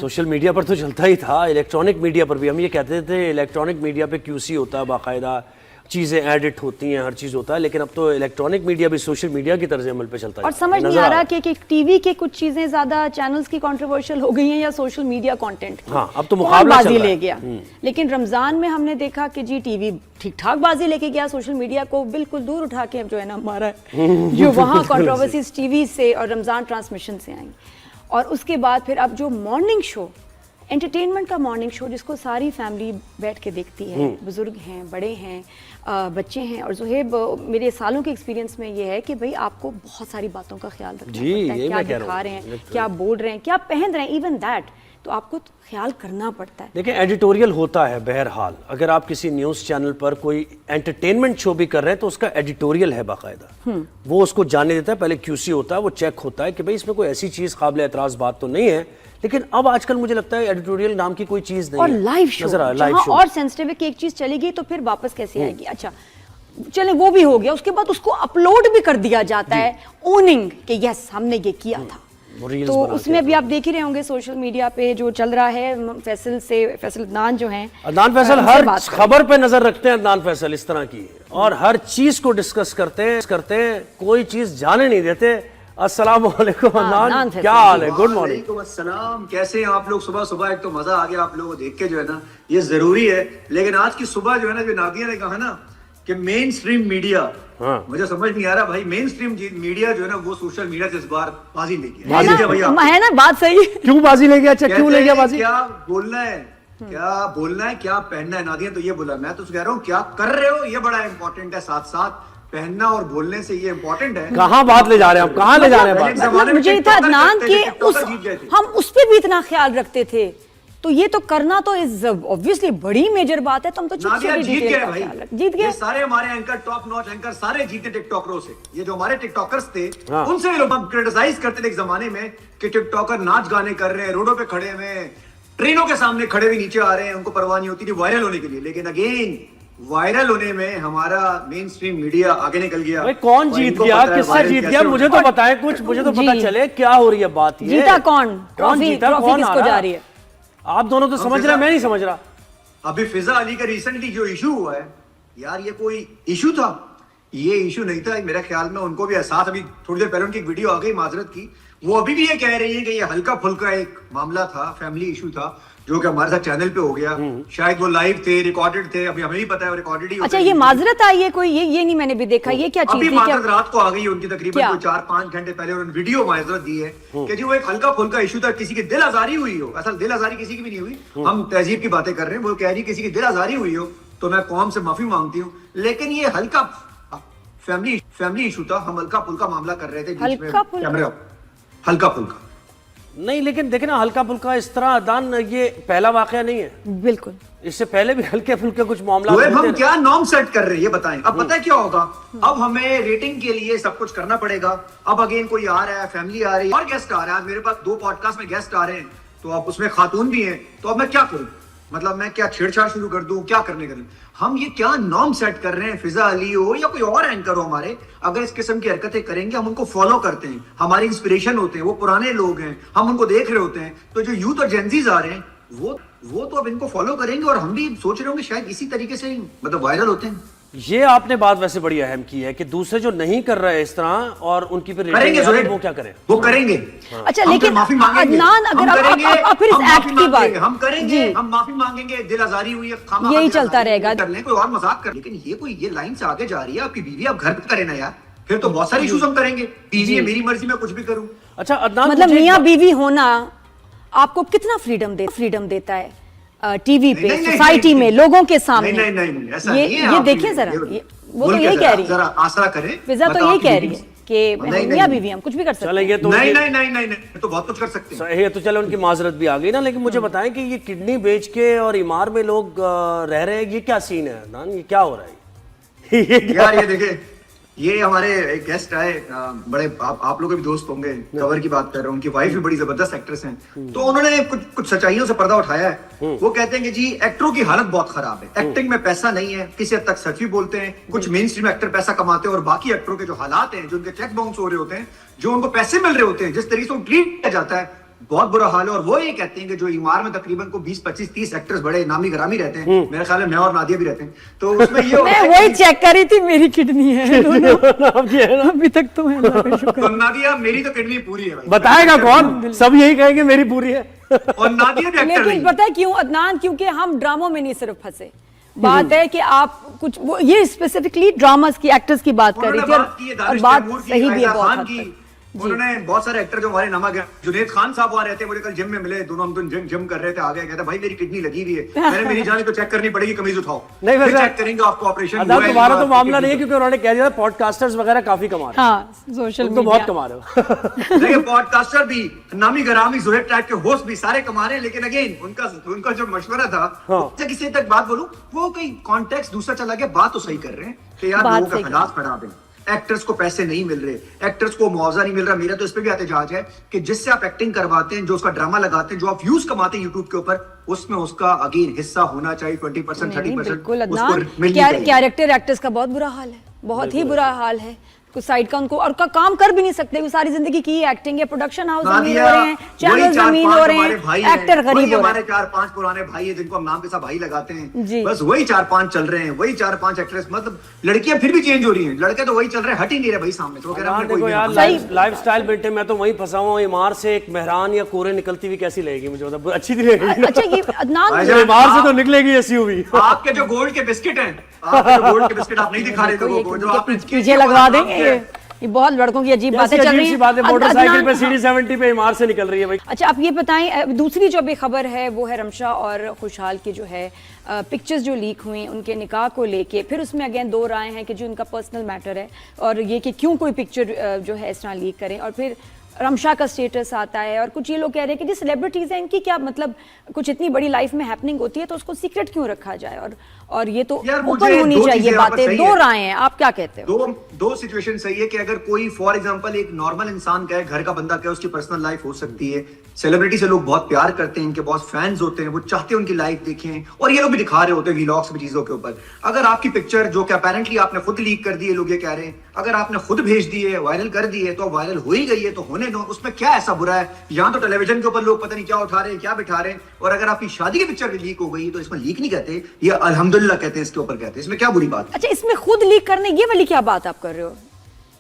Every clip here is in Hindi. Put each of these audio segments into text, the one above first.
सोशल मीडिया पर तो चलता ही था, इलेक्ट्रॉनिक मीडिया पर भी हम ये कहते थे इलेक्ट्रॉनिक मीडिया पे क्यूसी होता है, बाकायदा चीज़ें एडिट होती हैं, हर चीज़ होता है, लेकिन अब तो इलेक्ट्रॉनिक मीडिया भी सोशल मीडिया की तर्ज अमल पे चलता है। और समझ नहीं आ रहा कि टीवी के कुछ चीज़ें ज़्यादा चैनल्स की कंट्रोवर्शियल हो गई हैं या सोशल मीडिया कंटेंट। हाँ, अब तो मुकाबला बाजी ले गया। लेकिन रमज़ान में हमने देखा कि जी टीवी ठीक ठाक बाजी लेके गया, सोशल मीडिया को बिल्कुल दूर उठा के जो है ना हमारा जो वहाँ कंट्रोवर्सीज टीवी से और रमज़ान ट्रांसमिशन से आई। और उसके बाद फिर अब जो मॉर्निंग शो, एंटरटेनमेंट का मॉर्निंग शो जिसको सारी फैमिली बैठ के देखती है, बुजुर्ग हैं, बड़े हैं, बच्चे हैं। और जोहेब, मेरे सालों के एक्सपीरियंस में ये है कि भाई आपको बहुत सारी बातों का ख्याल रखना पड़ता है, क्या दिखा रहे हैं, क्या बोल रहे हैं, क्या पहन रहे हैं, इवन दैट तो आपको ख्याल करना पड़ता है। देखिए, एडिटोरियल होता है बहरहाल। अगर आप किसी न्यूज़ चैनल पर कोई एंटरटेनमेंट शो भी कर रहे हैं तो उसका एडिटोरियल है बाकायदा, वो उसको जाने देता है। पहले क्यूसी होता है, वो चेक होता है कि भाई इसमें कोई ऐसी चीज़ काबिल एतराज़ बात तो नहीं है। लेकिन अब आजकल मुझे लगता है एडिटोरियल नाम की कोई चीज़ नहीं और है। लाइव शो और सेंसिटिव है कि एक चीज़ चली गई तो फिर वापस कैसे आएगी। अच्छा चले, वो भी हो गया, उसके बाद उसको अपलोड भी कर दिया जाता है, ओनिंग कि यस हमने ये किया था। तो उसमें भी आप देख ही रहे होंगे सोशल मीडिया पे जो चल रहा है, फैसल अदनान जो हैं, अदनान फैसल हर खबर पे नजर रखते हैं। अदनान फैसल इस तरह की और हर चीज को डिस्कस करते हैं, कोई चीज जाने नहीं देते। अस्सलाम वालेकुम अदनान, क्या हाल है? Good morning. वालेकुम अस्सलाम, कैसे हैं आप लोग? सुबह सुबह एक तो मजा आ गया आप लोगों को देख के, जो है ना ये जरूरी है। लेकिन आज की सुबह जो है ना, जो नादिया ने कहा ना कि मेन स्ट्रीम मीडिया, मुझे समझ नहीं आ रहा भाई, मेन स्ट्रीम मीडिया जो है ना वो सोशल मीडिया से इस बार बाजी ले गया है ना, बात सही है। क्यों बाजी ले गया? अच्छा क्यों ले गया बाजी? क्या बोलना है, क्या पहनना है? नादिया तो ये बोला, मैं तो कह रहा हूँ क्या कर रहे हो ये बड़ा इंपॉर्टेंट है। साथ साथ पहनना और बोलने से ये इंपॉर्टेंट है। कहाँ बात ले जा रहे हैं आप? कहाँ ले जा रहे हैं बात? मतलब मुझे था अदनान के हम उस पे भी इतना ख्याल रखते थे, तो ये तो करना तो इज ऑब्वियसली बड़ी मेजर बात है। तुम तो जीत गए। सारे हमारे एंकर, टॉप नॉच एंकर सारे जीते टिकटॉकरों से। ये जो हमारे टिकटॉकर्स थे उनसे लोग हम क्रिटिसाइज करते थे एक जमाने में कि टिकटॉकर नाच गाने कर रहे हैं, रोडों पे खड़े हुए, ट्रेनों के सामने खड़े हुए नीचे आ रहे हैं, उनको परवाह नहीं होती थी वायरल होने के लिए। लेकिन अगेन वायरल होने में हमारा मेन स्ट्रीम मीडिया आगे निकल गया। भाई कौन जीत गया, किससे जीत गया? मुझे तो बताएं कुछ, मुझे तो पता चले क्या हो रही है बात। ये जीता कौन जीता, कौन किसको जा रही है? आप दोनों तो समझ रहे हैं, मैं नहीं समझ रहा। अभी फिजा अली का रिसेंटली जो इशू हुआ है यार, ये कोई इशू था? ये इशू नहीं था मेरे ख्याल में। उनको भी एहसास, अभी थोड़ी देर पहले उनकी एक वीडियो आ गई माजरत की, वो अभी भी ये कह रही है कि ये हल्का फुल्का एक मामला था, फैमिली इशू था, जो कि हमारे साथ चैनल पे हो गया। शायद वो लाइव थे, रिकॉर्डेड थे, अभी हमें भी पता है वो रिकॉर्डेड ही। अच्छा, ये माजरत आई है कोई? ये नहीं मैंने भी देखा। ये क्या चीज थी? माजरत रात को आ गई उनकी, तकरीबन 4-5 घंटे पहले उन्होंने वीडियो माजरत दी है कि जी वो एक हल्का फुल्का इशू था, किसी की दिल आजारी हुई हो। असल दिल आजारी किसी की भी नहीं हुई, हम तहजीब की बातें कर रहे हैं। वो कह रही किसी की दिल आजारी हुई हो तो मैं कौम से माफी मांगती हूँ, लेकिन ये हल्का फैमिली इशू था, हम हल्का फुल्का मामला कर रहे थे बीच में कैमरा, हल्का फुल्का नहीं। लेकिन देखे ना, हल्का फुल्का इस तरह अदान, ये पहला वाकया नहीं है। बिल्कुल, इससे पहले भी हल्के फुल्के कुछ मामला। हम क्या नॉर्म सेट कर रहे हैं ये बताएं। अब पता है क्या होगा, अब हमें रेटिंग के लिए सब कुछ करना पड़ेगा। अब अगेन कोई आ रहा है, फैमिली आ रही है और गेस्ट आ रहा है। मेरे पास 2 पॉडकास्ट में गेस्ट आ रहे हैं, तो अब उसमें खातून भी हैं, तो अब मैं क्या करूं? मतलब मैं क्या छेड़छाड़ शुरू कर दूं? क्या करने करें? हम ये क्या नॉर्म सेट कर रहे हैं? फिजा अली हो या कोई और एंकर हो हमारे, अगर इस किस्म की हरकतें करेंगे हम उनको फॉलो करते हैं, हमारी इंस्पिरेशन होते हैं, वो पुराने लोग हैं, हम उनको देख रहे होते हैं। तो जो यूथ और जेंजीज आ रहे हैं वो तो अब इनको फॉलो करेंगे और हम भी सोच रहे होंगे शायद इसी तरीके से मतलब वायरल होते हैं। ये आपने बात वैसे बड़ी अहम की है कि दूसरे जो नहीं कर रहे इस तरह और उनकी फिर करेंगे, वो क्या करें? वो करेंगे। अच्छा, लेकिन माफी मांगेंगे, अदनान, अगर आप फिर इस एक्ट की बात हम करेंगे, हम माफी मांगेंगे, दिल आजारी हुई है, यही चलता रहेगा। कर लें, कोई और मजाक कर, लेकिन ये लाइन से आगे जा रही है। आपकी बीवी, आप घर पे करें ना यार, फिर तो बहुत सारे इश्यूज हम करेंगे। बीवी है, मेरी मर्जी, मैं कुछ भी करूं। अच्छा अदनान, मतलब मियां बीवी होना आपको कितना फ्रीडम देता है टीवी पे, सोसाइटी में, लोगों के सामने? नहीं, ऐसा नहीं है। ये देखिए जरा, वो तो यही कह रही है, जरा आसरा करें। फिजा तो यही कह रही है कि मियां बीवी हम कुछ भी कर सकते हैं। ये तो नहीं, तो बहुत कुछ कर सकते हैं। ये तो चलो उनकी माजरत भी आ गई ना, लेकिन मुझे बताएं कि ये किडनी बेच के और इमार में लोग रह रहे हैं, ये क्या सीन है अदनान? ये क्या हो रहा है? यार ये देखिए, ये हमारे एक गेस्ट आए, बड़े आप लोग भी दोस्त होंगे, कवर की बात कर रहे हैं, उनकी वाइफ भी बड़ी जबरदस्त एक्ट्रेस हैं। तो उन्होंने कुछ सच्चाइयों से पर्दा उठाया है। वो कहते हैं कि जी एक्टरों की हालत बहुत खराब है, एक्टिंग में पैसा नहीं है, किसी हद तक सच भी बोलते हैं। कुछ मेन स्ट्रीम एक्टर पैसा कमाते हैं और बाकी एक्टरों के जो हालात हैं, जो उनके चेक बाउंस हो रहे होते हैं, जो उनको पैसे मिल रहे होते हैं, जिस तरीके से ट्रीट किया जाता है, बहुत बुरा हाल है। और वो ये कहते हैं कि जो ईमार में तकरीबन को 20, 25, 30 एक्टर्स बड़े नामी ग्रामी रहते हैं, मेरे ख्याल में मैं और नादिया भी रहते हैं, तो उसमें ये होता मैं है वही कि- चेक कर रही थी, मेरी किडनी है दोनों। अभी तक तो है, अल्लाह का शुक्र। तो नादिया मेरी तो किडनी पूरी है भाई। बताएगा कौन? सब यही कहेंगे मेरी पूरी है। और नादिया भी एक्टर लेकिन पता है क्यों अदनान, क्योंकि हम ड्रामों में नहीं सिर्फ फंसे। बात है कि आप कुछ ये स्पेसिफिकली ड्रामास की एक्टर्स की बात कर रही थी, बात की है और दानिश बात तैमूर की, सही भी है आयशा बहुत खान हद की। तक। उन्होंने बहुत सारे एक्टर जो हमारे नमक है, जुनैद खान साहब वहां रहते हैं, मुझे कल जिम में मिले, दोनों हम तो जिम कर रहे थे, आ गए, कहते भाई मेरी किडनी लगी हुई है। मैंने मेरी जान तो चेक करनी पड़ेगी, कमीज उठाओ, नहीं फिर वैसे चेक करेंगे आपको ऑपरेशन अदा तुम्हारा तो मामला नहीं है, क्योंकि उन्होंने कह दिया पॉडकास्टर्स वगैरह काफी कमा रहे हैं। हाँ, सोशल तुम तो बहुत कमा रहे हो। देखिए पॉडकास्टर भी, नामी गरामी ज़ुहैब टाइप के होस्ट भी सारे कमा रहे हैं, लेकिन अगेन उनका जो मशवरा था, हाँ। किसी तक बात बोलूं, वो कहीं कॉन्टेक्स्ट दूसरा चला गया, बात तो सही कर रहे हैं कि यार बात लोगों का सही हालात खराब है, एक्टर्स को पैसे नहीं मिल रहे, एक्टर्स को मुआवजा नहीं मिल रहा। मेरा तो इस पे भी एहतजाज है कि जिससे आप एक्टिंग करवाते हैं, जो उसका ड्रामा लगाते हैं, जो आप व्यूज कमाते हैं यूट्यूब के ऊपर, उसमें उसका अगेन हिस्सा होना चाहिए। 20%, 30% बिल्कुल उसको अदनान, मिलनी चाहिए। कैरेक्टर एक्टर्स का बहुत बुरा हाल है, बहुत ही बुरा हाल है। कुछ साइड का उनको और का काम कर भी नहीं सकते, वो सारी जिंदगी की एक्टिंग है, प्रोडक्शन हाउस जमीन हो रहे हैं, चैनल जमीन हो रहे हैं, एक्टर गरीब हो रहे हमारे हैं। 4-5 पुराने भाई है जिनको हम नाम के साथ भाई लगाते जी। हैं, बस वही 4-5 चल रहे हैं, वही 4-5 एक्ट्रेस, मतलब लड़कियां फिर भी चेंज हो रही हैं, लड़के तो वही चल रहे हैं, हट ही नहीं रहे भाई सामने। तो कह रहे हैं हमने देखो कोई यार, नहीं लाइफ स्टाइल बेटे, मैं तो वहीं फंसा हुआ हूँ। इमार से एक मेहरान या कोरे निकलती हुई कैसी लगेगी मुझे, मतलब अच्छी नहीं लगेगी। अच्छा ये अदनान, भाईजान, इमार से तो निकलेगी एसयूवी। आपके जो गोल्ड के बिस्किट हैं, आपके जो गोल्ड के बिस्किट आप नहीं दिखा रहे लोगों को, जो आप पीछे लगवा देंगे, ये बहुत लड़कों की अजीब बातें चल रही हैं। मोटरसाइकिल पे सीढ़ी 70 पे इमार से निकल रही है भाई। अच्छा आप ये बताएं, दूसरी जो भी खबर है वो है रमशा और खुशहाल की जो है पिक्चर्स जो लीक हुई उनके निकाह को लेके, फिर उसमें अगेन दो राय हैं कि जो उनका पर्सनल मैटर है और ये कि क्यों कोई पिक्चर जो है इस तरह लीक करें, और फिर रमशा का स्टेटस आता है, और कुछ ये लोग कह रहे हैं कि जो सेलिब्रिटीज़ हैं इनकी क्या मतलब, कुछ इतनी बड़ी लाइफ में हैपनिंग होती है तो उसको सीक्रेट क्यों रखा जाए, और ये तो यार, मुझे ओपन होनी दो चाहिए चीजें यहाँ पर बातें। सही दो है। राय हैं, आप क्या कहते हो? दो सिचुएशन सही है कि अगर कोई फॉर एग्जांपल एक नॉर्मल इंसान का है, घर का बंदा का है, उसकी पर्सनल लाइफ हो सकती है। सेलिब्रिटी से लोग बहुत प्यार करते हैं, इनके बहुत फैंस होते हैं, वो चाहते हैं उनकी लाइफ देखें, और ये लोग भी दिखा रहे होते हैं व्लॉग्स में चीजों के ऊपर। अगर आपकी पिक्चर जो कि अपेरेंटली आपने खुद लीक कर दी है, लोग ये कह रहे हैं, अगर आपने खुद भेज दी है, वायरल कर दी है, तो वायरल हो ही गई है, तो होने दो, उसमें क्या ऐसा बुरा है? यहाँ तो टेलीविजन के ऊपर लोग पता नहीं क्या उठा रहे हैं, क्या बिठा रहे हैं, और अगर आपकी शादी की पिक्चर भी लीक हो गई तो इसमें लीक नहीं कहते, ये अल्हम्दुलिल्लाह कहते हैं, इसके ऊपर कहते हैं, इसमें क्या बुरी बात? अच्छा इसमें खुद लीक करने, ये वाली क्या बात आप कर रहे हो?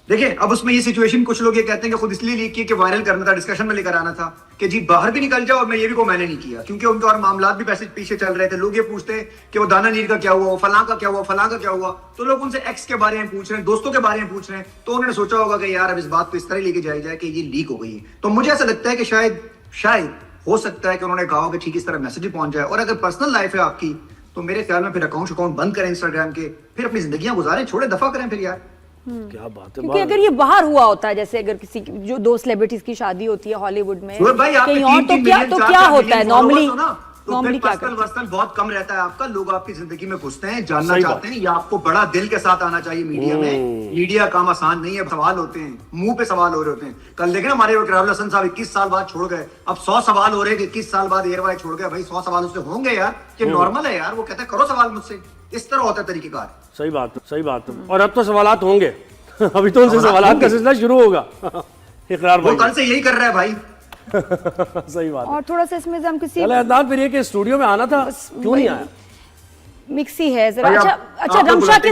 देखिए अब उसमें ये सिचुएशन, कुछ लोग ये कहते हैं कि खुद इसलिए लीक किया कि वायरल करना था, डिस्कशन में लेकर आना था कि जी बाहर भी निकल जाओ, और मैं ये भी को मैंने नहीं किया, क्योंकि उनके और मामलात भी पैसे पीछे चल रहे थे। लोग ये पूछते हैं कि वो दाना नीर का क्या हुआ, वो फलां का क्या हुआ, फलां का क्या हुआ, तो लोग उनसे एक्स के बारे में पूछ रहे हैं, दोस्तों के बारे में पूछ रहे हैं, तो उन्होंने सोचा होगा कि यार अब इस बात को इस तरह लेके जाया जाए कि ये लीक हो गई है। तो मुझे ऐसा लगता है कि शायद हो सकता है कि उन्होंने कहा कि ठीक इस तरह मैसेज पहुंच जाए, और अगर पर्सनल लाइफ है आपकी तो मेरे ख्याल में फिर अकाउंट बंद करें इंस्टाग्राम के, फिर अपनी जिंदगियां गुजारें, छोड़े, दफा करें फिर यार। क्या बात है। क्योंकि अगर ये बाहर हुआ होता है, जैसे अगर किसी जो दो सेलिब्रिटीज की शादी होती है हॉलीवुड में भाई कहीं और, तो क्या होता है नॉर्मली? नॉर्मली क्या पर्सनल बहुत कम रहता है आपका, लोग आपकी जिंदगी में घुसते हैं, जानना सही चाहते हैं, या आपको बड़ा दिल के साथ आना चाहिए मीडिया में। मीडिया काम आसान नहीं है, सवाल होते हैं, मुंह पे सवाल हो रहे होते हैं। कल देखे ना हमारे राहुल हसन साहब 21 साल बाद छोड़ गए, अब 100 सवाल हो रहे हैं कि 21 साल बाद एयरवाई छोड़ गए। भाई 100 सवाल उससे होंगे यार, ये नॉर्मल है यार, वो कहता है करो सवाल मुझसे, इस तरह होता है तरीकेकार। सही बात है। और अब तो सवालात होंगे। अभी तो उनसे सवालात का सिलसिला शुरू होगा। इकरार वो भाई कल से यही कर रहा है भाई। सही बात है। और थोड़ा सा इसमें हम किसी चले अदनान, फिर ये कि स्टूडियो में आना था, क्यों नहीं आया? मिक्सी है जरा। भाई, अच्छा आप अच्छा तो रमशा बुलाते के